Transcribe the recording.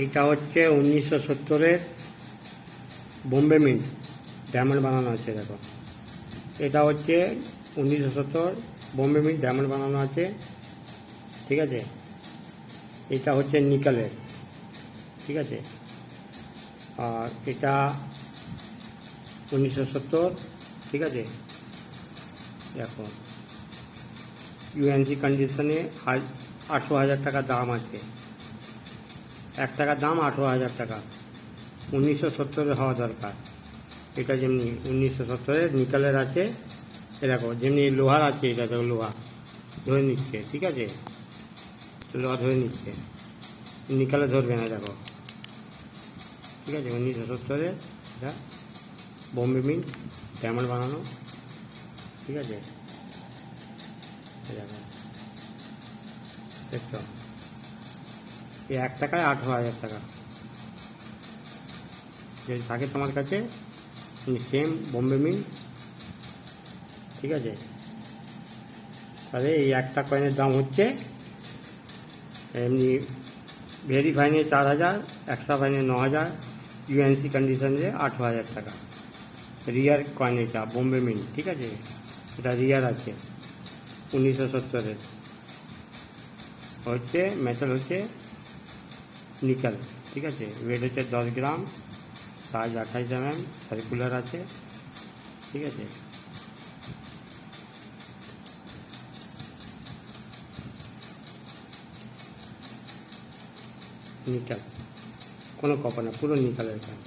এইটা হচ্ছে 1970-এর Bombay mint diamond বানানো আছে। দেখো, এটা হচ্ছে 1970 বোম্বে মিন্ট ডায়মন্ড বানানো আছে, ঠিক আছে। এটা হচ্ছে নিকেলের, ঠিক আছে। আর এটা 1970, ঠিক আছে। দেখো, ইউএনসি কন্ডিশনে 18,000 টাকা দাম আছে। 1 টাকার দাম 18,000 টাকা। 1970-এর হওয়া দরকার। এটা যেমনি 1970-এর নিকেলের আছে, এ দেখো যেমনি লোহার আছে, এটা দেখো লোহা ধরে নিচ্ছে, ঠিক আছে। লোহা ধরে নিচ্ছে, নিকেলে ধরবে না, দেখো, ঠিক আছে। 1970-এর এটা বোম্বে মিন্ট ডায়মন্ড বানানো, ঠিক আছে। দেখো, দেখছো, এই 1 টাকায় 18,000 টাকা। যদি থাকে তোমার কাছে সেম বোম্বে মিন্ট, ঠিক আছে, তাহলে এই একটা কয়েনের দাম হচ্ছে এমনি ভেরি ফাইনে 4,000, এক্সট্রা ফাইনে 9,000, ইউএনসি কন্ডিশনে 18,000 টাকা। রিয়ার কয়েন এটা বোম্বে মিন্ট, ঠিক আছে। এটা রিয়ার আছে 1970-এর, হচ্ছে মেটাল হচ্ছে নিকেল, ঠিক আছে। ওয়েট হচ্ছে 10 গ্রাম, সাইজ 28 mm, সার্কুলার আছে, ঠিক আছে। নিকেল, কোনো কপার না, পুরো নিকেলের কাজ।